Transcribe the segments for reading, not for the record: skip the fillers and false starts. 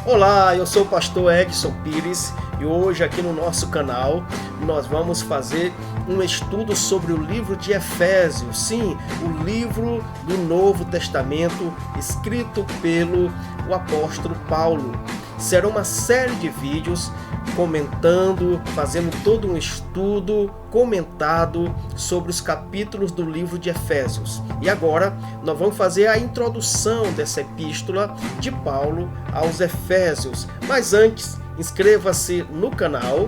Olá, eu sou o pastor Edson Pires e hoje aqui no nosso canal nós vamos fazer um estudo sobre o livro de Efésios, sim, o livro do Novo Testamento escrito pelo apóstolo Paulo. Será uma série de vídeos comentando, fazendo todo um estudo comentado sobre os capítulos do livro de Efésios. E agora nós vamos fazer a introdução dessa epístola de Paulo aos Efésios. Mas antes, inscreva-se no canal,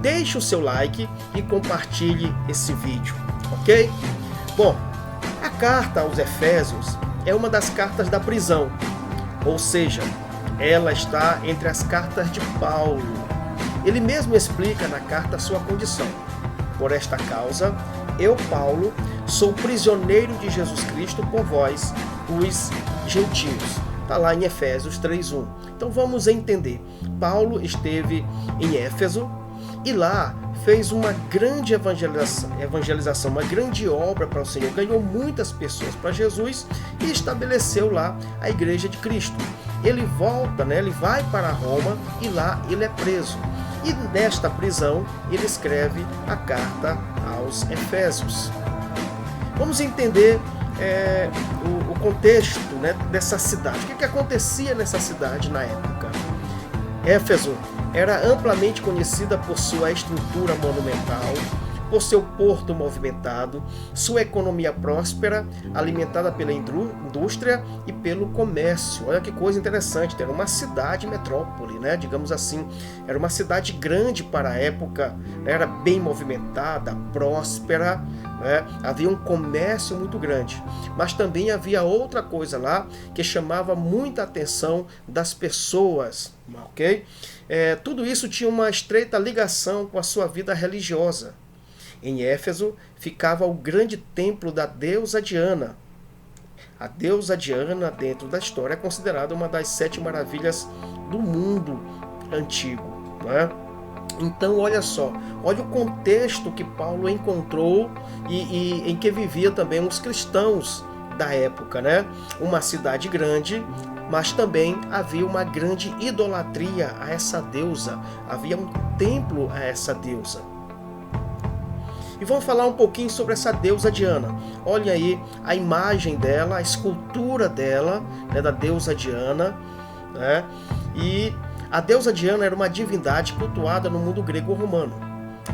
deixe o seu like e compartilhe esse vídeo, ok? Bom, a carta aos Efésios é uma das cartas da prisão, ou seja, ela está entre as cartas de Paulo. Ele mesmo explica na carta a sua condição. Por esta causa, eu, Paulo, sou prisioneiro de Jesus Cristo por vós, os gentios. Está lá em Efésios 3:1. Então vamos entender. Paulo esteve em Éfeso e lá fez uma grande evangelização, uma grande obra para o Senhor. Ganhou muitas pessoas para Jesus e estabeleceu lá a Igreja de Cristo. Ele volta, ele vai para Roma e lá ele é preso. E nesta prisão ele escreve a carta aos Efésios. Vamos entender o contexto dessa cidade. O que acontecia nessa cidade na época? Éfeso era amplamente conhecida por sua estrutura monumental, por seu porto movimentado, sua economia próspera, alimentada pela indústria e pelo comércio. Olha que coisa interessante, era uma cidade metrópole, digamos assim, era uma cidade grande para a época, era bem movimentada, próspera, havia um comércio muito grande, mas também havia outra coisa lá que chamava muita atenção das pessoas, ok? Tudo isso tinha uma estreita ligação com a sua vida religiosa. Em Éfeso ficava o grande templo da deusa Diana. A deusa Diana, dentro da história, é considerada uma das 7 maravilhas do mundo antigo. Então, olha só, olha o contexto que Paulo encontrou e em que vivia também os cristãos da época. Uma cidade grande, mas também havia uma grande idolatria a essa deusa. Havia um templo a essa deusa. E vamos falar um pouquinho sobre essa deusa Diana. Olha aí a imagem dela, a escultura dela, da deusa Diana. E a deusa Diana era uma divindade cultuada no mundo grego-romano.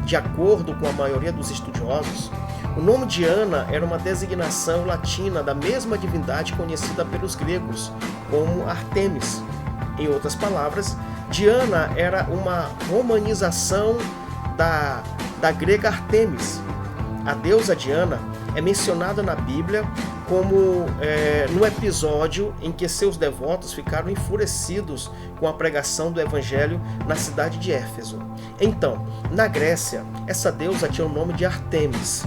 De acordo com a maioria dos estudiosos, o nome Diana era uma designação latina da mesma divindade conhecida pelos gregos como Artemis. Em outras palavras, Diana era uma romanização da grega Artemis. A deusa Diana é mencionada na Bíblia como no episódio em que seus devotos ficaram enfurecidos com a pregação do evangelho na cidade de Éfeso. Então, na Grécia, essa deusa tinha o nome de Artemis.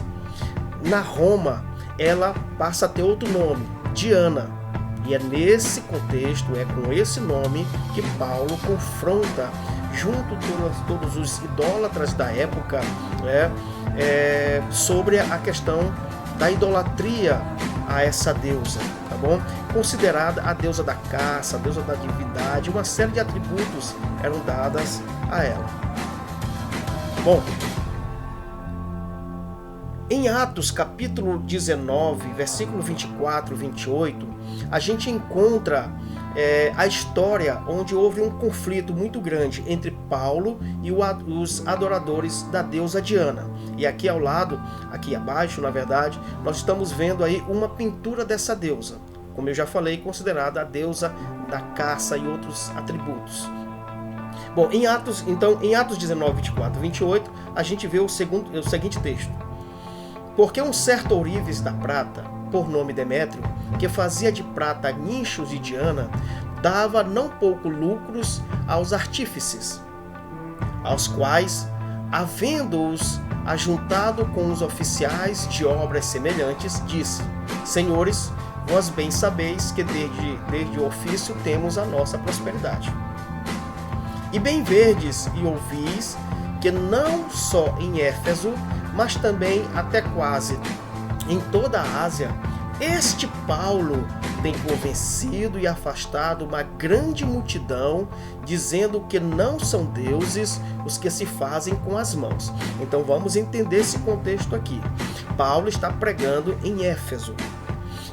Na Roma, ela passa a ter outro nome, Diana. E é nesse contexto, com esse nome, que Paulo confronta junto todos os idólatras da época, sobre a questão da idolatria a essa deusa, tá bom? Considerada a deusa da caça, a deusa da divindade, uma série de atributos eram dadas a ela. Bom, em Atos capítulo 19, versículo 24 e 28, a gente encontra a história onde houve um conflito muito grande entre Paulo e os adoradores da deusa Diana. E aqui ao lado, aqui abaixo, na verdade, nós estamos vendo aí uma pintura dessa deusa. Como eu já falei, considerada a deusa da caça e outros atributos. Bom, em Atos 19, 24 e 28, a gente vê o seguinte texto. Porque um certo ourives da prata, por nome Demétrio, que fazia de prata nichos de Diana, dava não pouco lucros aos artífices, aos quais, havendo-os ajuntado com os oficiais de obras semelhantes, disse: Senhores, vós bem sabeis que desde o ofício temos a nossa prosperidade. E bem verdes e ouvis que não só em Éfeso, mas também até quase em toda a Ásia, Este Paulo tem convencido e afastado uma grande multidão, dizendo que não são deuses os que se fazem com as mãos. Então vamos entender esse contexto aqui. Paulo está pregando em Éfeso.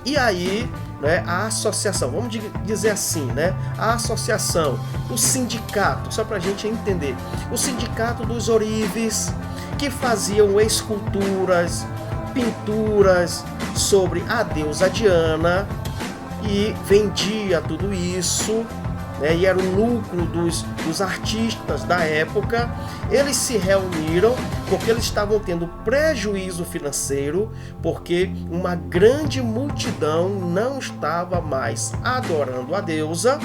E aí, né, a associação, vamos dizer assim, né, a associação, o sindicato, só para a gente entender, o sindicato dos ourives, que faziam esculturas, pinturas sobre a deusa Diana e vendia tudo isso, né, e era o lucro dos artistas da época. Eles se reuniram porque eles estavam tendo prejuízo financeiro, porque uma grande multidão não estava mais adorando a deusa,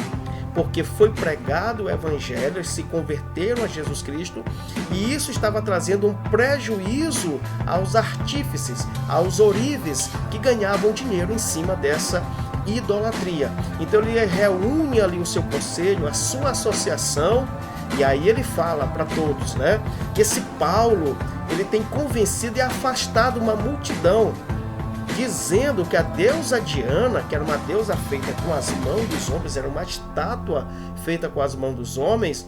porque foi pregado o evangelho, eles se converteram a Jesus Cristo, e isso estava trazendo um prejuízo aos artífices, aos ourives, que ganhavam dinheiro em cima dessa idolatria. Então ele reúne ali o seu conselho, a sua associação, e aí ele fala para todos, né, que esse Paulo, ele tem convencido e afastado uma multidão, dizendo que a deusa Diana, que era uma deusa feita com as mãos dos homens, era uma estátua feita com as mãos dos homens,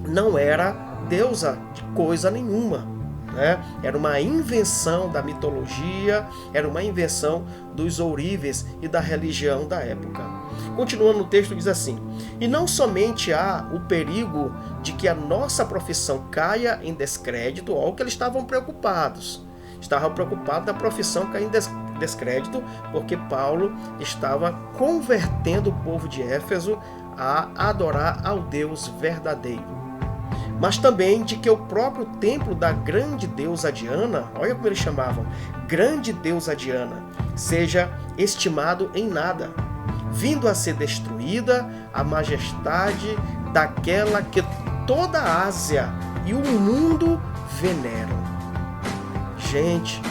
não era deusa de coisa nenhuma, né? Era uma invenção da mitologia, era uma invenção dos ourives e da religião da época. Continuando no texto, diz assim: e não somente há o perigo de que a nossa profissão caia em descrédito, ó, o que eles estavam preocupados. Estavam preocupados da profissão cair em descrédito, porque Paulo estava convertendo o povo de Éfeso a adorar ao Deus verdadeiro. Mas também de que o próprio templo da grande deusa Diana, olha como eles chamavam, grande deusa Diana, seja estimado em nada, vindo a ser destruída a majestade daquela que toda a Ásia e o mundo veneram. Gente,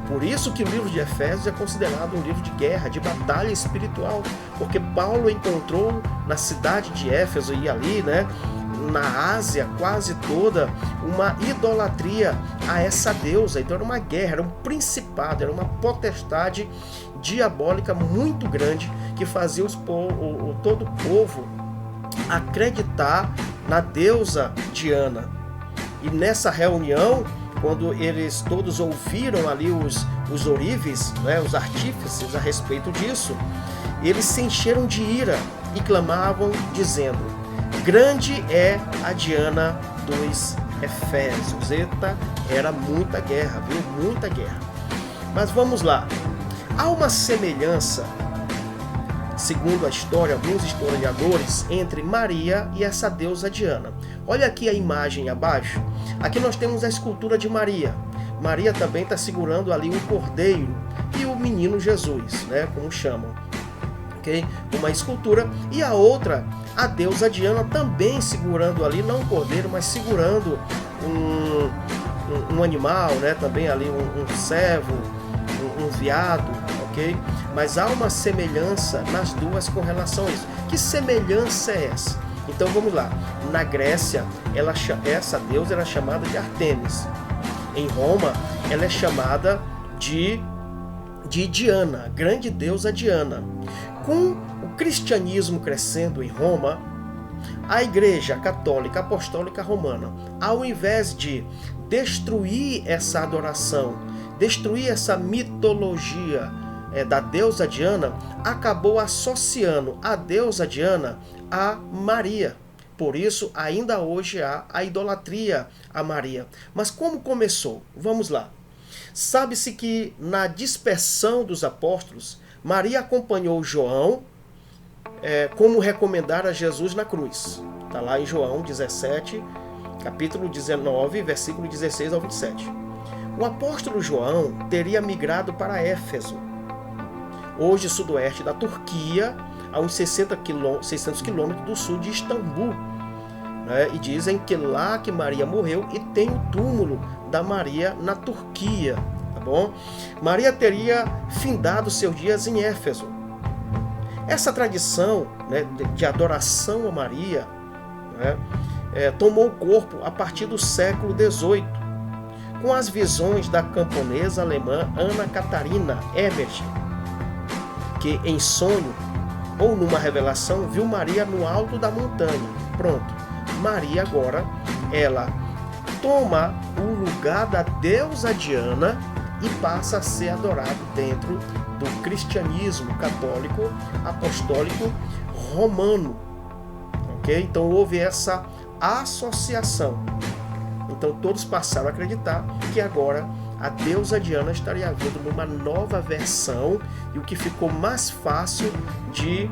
por isso que o livro de Efésios é considerado um livro de guerra, de batalha espiritual, porque Paulo encontrou na cidade de Éfeso e ali, né, na Ásia quase toda, uma idolatria a essa deusa. Então era uma guerra, era um principado, era uma potestade diabólica muito grande que fazia todo o povo acreditar na deusa Diana. E nessa reunião, quando eles todos ouviram ali os ourives, né, os artífices a respeito disso, eles se encheram de ira e clamavam, dizendo: grande é a Diana dos Efésios. Eita, era muita guerra, viu? Muita guerra. Mas vamos lá. Há uma semelhança, segundo a história, alguns historiadores, entre Maria e essa deusa Diana. Olha aqui a imagem abaixo. Aqui nós temos a escultura de Maria. Maria também está segurando ali um cordeiro e o menino Jesus, né, como chamam. Okay? Uma escultura. E a outra, a deusa Diana, também segurando ali, não um cordeiro, mas segurando um animal, né, também ali um servo, um veado, ok? Mas há uma semelhança nas duas com relação a isso. Que semelhança é essa? Então vamos lá. Na Grécia, essa deusa era chamada de Artemis. Em Roma, ela é chamada de Diana, grande deusa Diana. Com o cristianismo crescendo em Roma, a Igreja Católica Apostólica Romana, ao invés de destruir essa adoração, destruir essa mitologia da deusa Diana, acabou associando a deusa Diana a Maria. Por isso, ainda hoje há a idolatria a Maria. Mas como começou? Vamos lá. Sabe-se que na dispersão dos apóstolos, Maria acompanhou João como recomendar a Jesus na cruz. Está lá em João 17, capítulo 19, versículo 16 ao 27. O apóstolo João teria migrado para Éfeso, hoje sudoeste da Turquia, a uns 600 quilômetros do sul de Istambul. Né? E dizem que lá que Maria morreu e tem o túmulo da Maria na Turquia. Tá bom? Maria teria findado seus dias em Éfeso. Essa tradição, né, de adoração a Maria, né, tomou corpo a partir do século XVIII, com as visões da camponesa alemã Ana Catarina Emerson. que em sonho ou numa revelação viu Maria no alto da montanha. Pronto, Maria agora, ela toma o lugar da deusa Diana e passa a ser adorado dentro do cristianismo católico, apostólico, romano. Ok? Então houve essa associação. Então todos passaram a acreditar que agora a deusa Diana estaria vindo numa nova versão, e o que ficou mais fácil de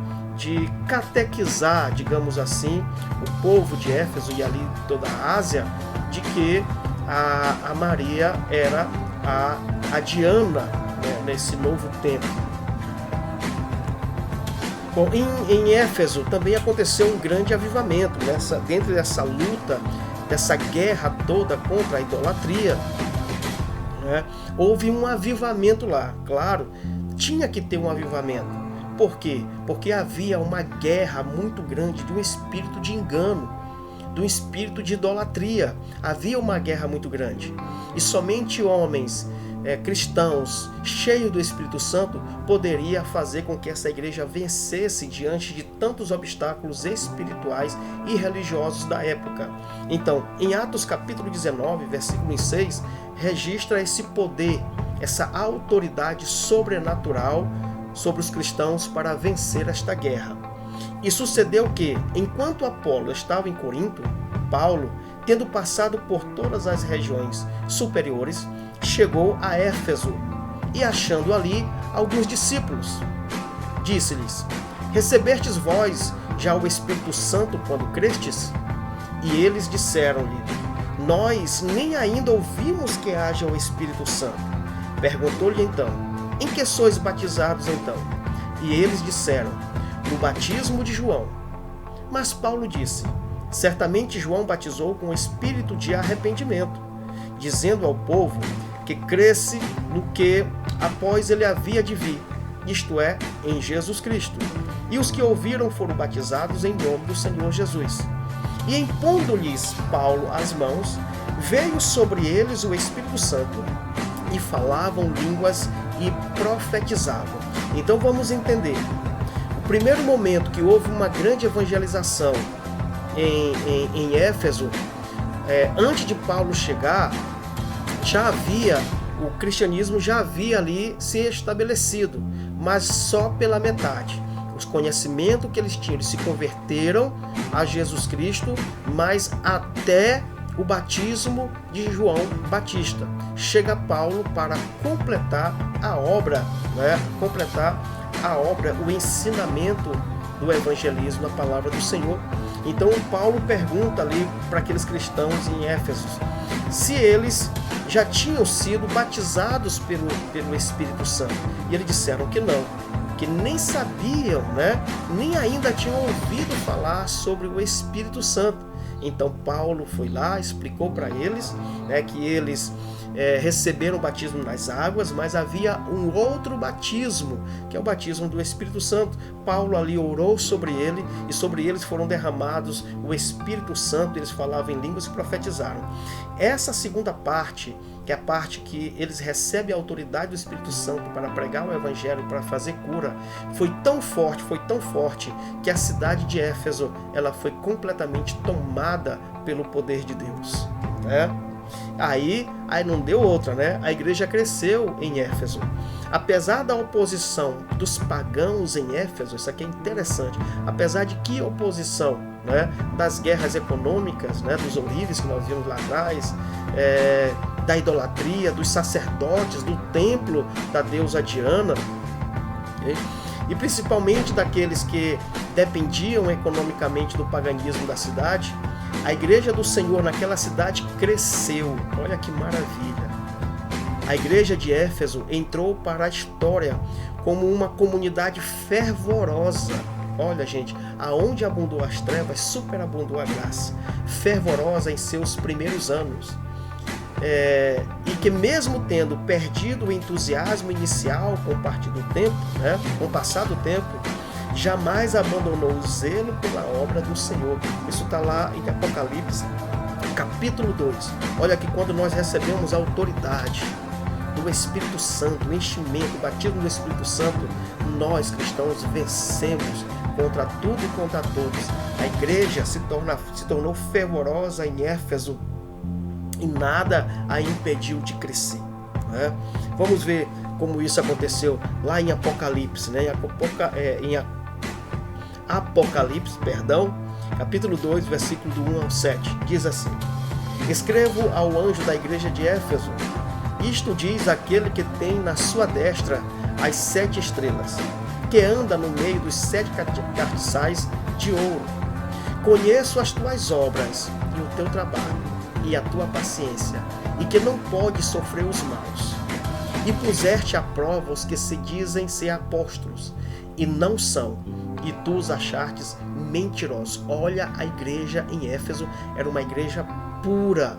catequizar, digamos assim, o povo de Éfeso e ali toda a Ásia, de que a Maria era a Diana, né, nesse novo tempo. Bom, em Éfeso também aconteceu um grande avivamento, dentro dessa luta, dessa guerra toda contra a idolatria, né? Houve um avivamento lá, claro, tinha que ter um avivamento. Por quê? Porque havia uma guerra muito grande de um espírito de engano, de um espírito de idolatria. Havia uma guerra muito grande. E somente homens cristãos cheios do Espírito Santo poderia fazer com que essa igreja vencesse diante de tantos obstáculos espirituais e religiosos da época. Então, em Atos capítulo 19, versículo 6, registra esse poder, essa autoridade sobrenatural sobre os cristãos para vencer esta guerra. E sucedeu que, enquanto Apolo estava em Corinto, Paulo, tendo passado por todas as regiões superiores, chegou a Éfeso e, achando ali alguns discípulos, disse-lhes: recebestes vós já o Espírito Santo quando crestes? E eles disseram-lhe: nós nem ainda ouvimos que haja o Espírito Santo. Perguntou-lhe então: em que sois batizados então? E eles disseram: no batismo de João. Mas Paulo disse: certamente João batizou com o espírito de arrependimento, dizendo ao povo que cresce no que após ele havia de vir, isto é, em Jesus Cristo. E os que ouviram foram batizados em nome do Senhor Jesus. E impondo-lhes Paulo as mãos, veio sobre eles o Espírito Santo, e falavam línguas e profetizavam. Então vamos entender. O primeiro momento que houve uma grande evangelização em Éfeso, antes de Paulo chegar, o cristianismo já havia ali se estabelecido, mas só pela metade. Os conhecimentos que eles tinham, eles se converteram a Jesus Cristo, mas até o batismo de João Batista. Chega Paulo para completar a obra, o ensinamento do evangelismo, a palavra do Senhor. Então Paulo pergunta ali para aqueles cristãos em Éfeso se eles já tinham sido batizados pelo Espírito Santo. E eles disseram que não, que nem sabiam, nem ainda tinham ouvido falar sobre o Espírito Santo. Então Paulo foi lá, explicou para eles que eles receberam o batismo nas águas, mas havia um outro batismo, que é o batismo do Espírito Santo. Paulo ali orou sobre ele, e sobre eles foram derramados o Espírito Santo, eles falavam em línguas e profetizaram. Essa segunda parte, que é a parte que eles recebem a autoridade do Espírito Santo para pregar o Evangelho, para fazer cura, foi tão forte, que a cidade de Éfeso ela foi completamente tomada pelo poder de Deus. Aí não deu outra, A igreja cresceu em Éfeso. Apesar da oposição dos pagãos em Éfeso, isso aqui é interessante, apesar de que oposição, das guerras econômicas, dos ourives que nós vimos lá atrás, da idolatria, dos sacerdotes, do templo da deusa Diana, e principalmente daqueles que dependiam economicamente do paganismo da cidade, a igreja do Senhor naquela cidade cresceu. Olha que maravilha! A igreja de Éfeso entrou para a história como uma comunidade fervorosa. Olha, gente, aonde abundou as trevas, superabundou a graça. Fervorosa em seus primeiros anos. E que mesmo tendo perdido o entusiasmo inicial com o passar do tempo, jamais abandonou o zelo pela obra do Senhor. Isso está lá em Apocalipse, capítulo 2. Olha que quando nós recebemos a autoridade do Espírito Santo, o enchimento, o batismo do Espírito Santo, nós cristãos vencemos contra tudo e contra todos. A igreja se tornou fervorosa em Éfeso e nada a impediu de crescer, né? Vamos ver como isso aconteceu lá em Apocalipse, né? Apocalipse, capítulo 2, versículo do 1 ao 7, diz assim: Escrevo ao anjo da igreja de Éfeso, isto diz aquele que tem na sua destra as 7 estrelas, que anda no meio dos 7 castiçais de ouro. Conheço as tuas obras e o teu trabalho e a tua paciência, e que não podes sofrer os maus. E puseste à prova os que se dizem ser apóstolos, e não são, e tu os achartes mentirosos. Olha, a igreja em Éfeso era uma igreja pura,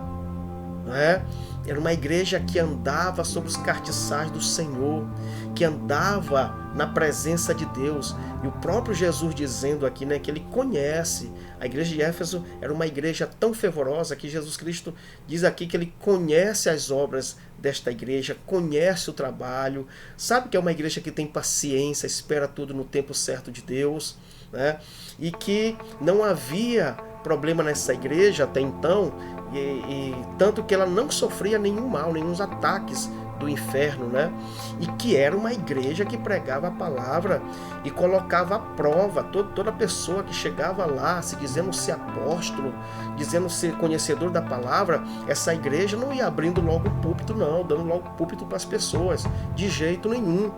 não é? Era uma igreja que andava sobre os castiçais do Senhor, que andava na presença de Deus. E o próprio Jesus dizendo aqui, né, que ele conhece. A igreja de Éfeso era uma igreja tão fervorosa que Jesus Cristo diz aqui que ele conhece as obras desta igreja, conhece o trabalho, sabe que é uma igreja que tem paciência, espera tudo no tempo certo de Deus, né? E que não havia problema nessa igreja até então, e tanto que ela não sofria nenhum mal, nenhum ataques do inferno, né? E que era uma igreja que pregava a palavra e colocava à prova toda pessoa que chegava lá, se dizendo ser apóstolo, dizendo ser conhecedor da palavra. Essa igreja não ia abrindo logo o púlpito, não, dando logo o púlpito para as pessoas, de jeito nenhum.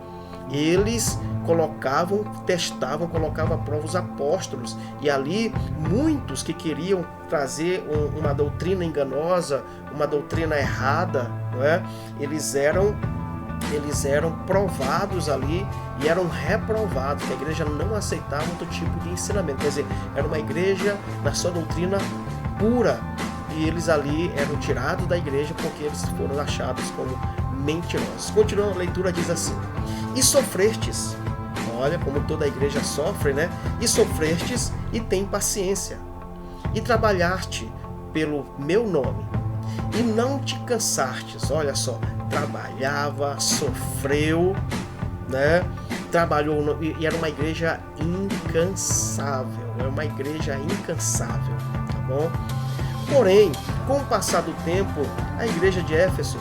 Eles testavam, colocavam à prova os apóstolos, e ali muitos que queriam trazer uma doutrina enganosa, uma doutrina errada, não é? Eles eram provados ali e eram reprovados, que a igreja não aceitava outro tipo de ensinamento. Quer dizer, era uma igreja na sua doutrina pura, e eles ali eram tirados da igreja porque eles foram achados como mentirosos. Continuando a leitura, diz assim: E sofrestes, olha como toda a igreja sofre, né? E sofrestes e tem paciência, e trabalhaste pelo meu nome, e não te cansastes. Olha só, trabalhava, sofreu, né? Trabalhou, e era uma igreja incansável, é uma igreja incansável, tá bom? Porém, com o passar do tempo, a igreja de Éfeso,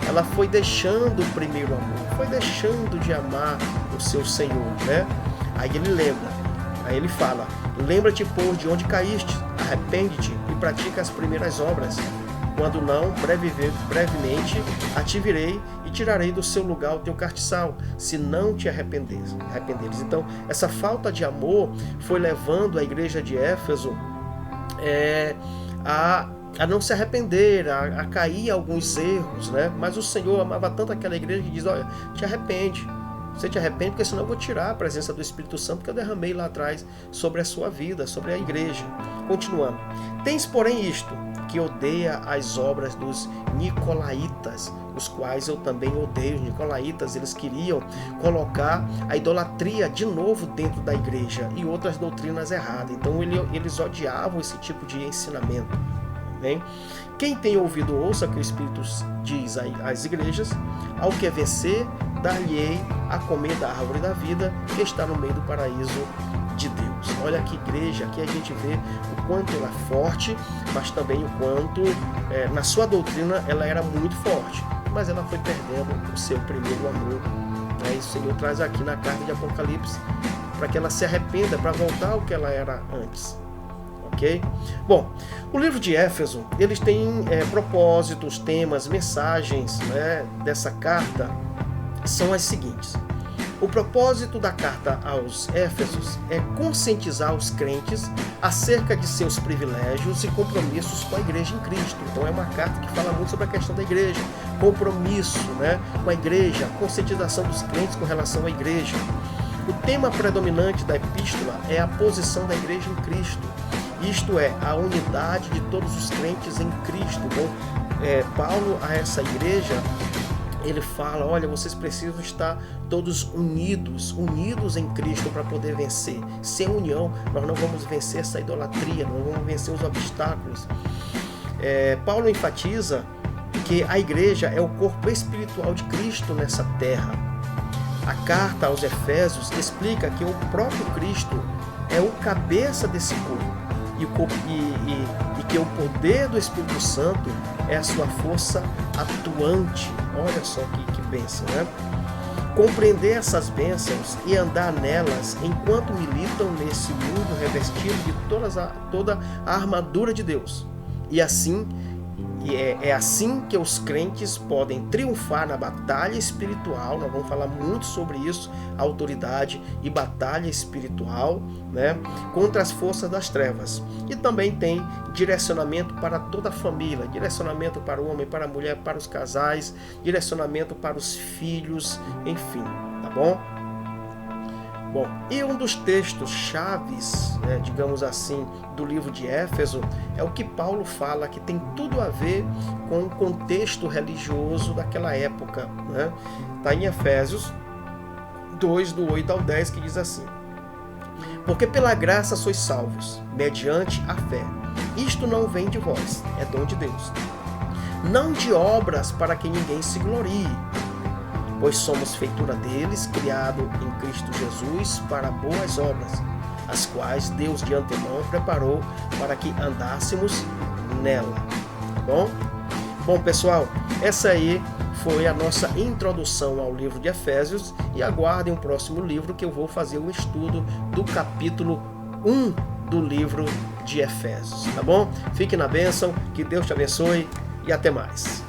ela foi deixando o primeiro amor, foi deixando de amar o seu Senhor, né? Aí ele fala: lembra-te, pois, de onde caíste, arrepende-te e pratica as primeiras obras. Quando não, brevemente a te virei e tirarei do seu lugar o teu castiçal, se não te arrependeres. Então, essa falta de amor foi levando a igreja de Éfeso a não se arrepender, a cair em alguns erros, né? Mas o Senhor amava tanto aquela igreja que diz: olha, te arrepende. Você te arrepende, porque senão eu vou tirar a presença do Espírito Santo que eu derramei lá atrás sobre a sua vida, sobre a igreja. Continuando: tens, porém, isto, que odeia as obras dos nicolaítas, os quais eu também odeio. Os nicolaítas, eles queriam colocar a idolatria de novo dentro da igreja e outras doutrinas erradas. Então eles odiavam esse tipo de ensinamento. Bem? Quem tem ouvido, ouça o que o Espírito diz às igrejas: ao que vencer, dar-lhe-ei a comer da árvore da vida que está no meio do paraíso de Deus. Olha que igreja, aqui a gente vê o quanto ela é forte, mas também o quanto na sua doutrina ela era muito forte, mas ela foi perdendo o seu primeiro amor. E o Senhor traz aqui na carta de Apocalipse para que ela se arrependa, para voltar ao que ela era antes. Ok? Bom, o livro de Éfeso, eles têm propósitos, temas, mensagens, né, dessa carta são as seguintes. O propósito da carta aos Éfesos é conscientizar os crentes acerca de seus privilégios e compromissos com a igreja em Cristo. Então é uma carta que fala muito sobre a questão da igreja, compromisso, né, com a igreja, conscientização dos crentes com relação à igreja. O tema predominante da epístola é a posição da igreja em Cristo, isto é, a unidade de todos os crentes em Cristo. Então, Paulo a essa igreja, ele fala: olha, vocês precisam estar todos unidos em Cristo para poder vencer. Sem união, nós não vamos vencer essa idolatria, não vamos vencer os obstáculos. Paulo enfatiza que a igreja é o corpo espiritual de Cristo nessa terra. A carta aos Efésios explica que o próprio Cristo é o cabeça desse corpo e que o poder do Espírito Santo é a sua força atuante. Olha só que bênção, né? Compreender essas bênçãos e andar nelas enquanto militam nesse mundo revestido de toda a armadura de Deus. E assim, é assim que os crentes podem triunfar na batalha espiritual. Nós vamos falar muito sobre isso, autoridade e batalha espiritual, né, contra as forças das trevas. E também tem direcionamento para toda a família, direcionamento para o homem, para a mulher, para os casais, direcionamento para os filhos, enfim, tá bom? Bom, e um dos textos chaves, né, digamos assim, do livro de Éfeso é o que Paulo fala, que tem tudo a ver com o contexto religioso daquela época, né? Está em Efésios 2, do 8 ao 10, que diz assim: porque pela graça sois salvos, mediante a fé. Isto não vem de vós, é dom de Deus. Não de obras para que ninguém se glorie, pois somos feitura deles, criado em Cristo Jesus para boas obras, as quais Deus de antemão preparou para que andássemos nela. Bom? Bom, pessoal, essa aí foi a nossa introdução ao livro de Efésios, e aguardem o próximo livro que eu vou fazer o estudo do capítulo 1 do livro de Efésios, tá bom? Fique na bênção, que Deus te abençoe e até mais.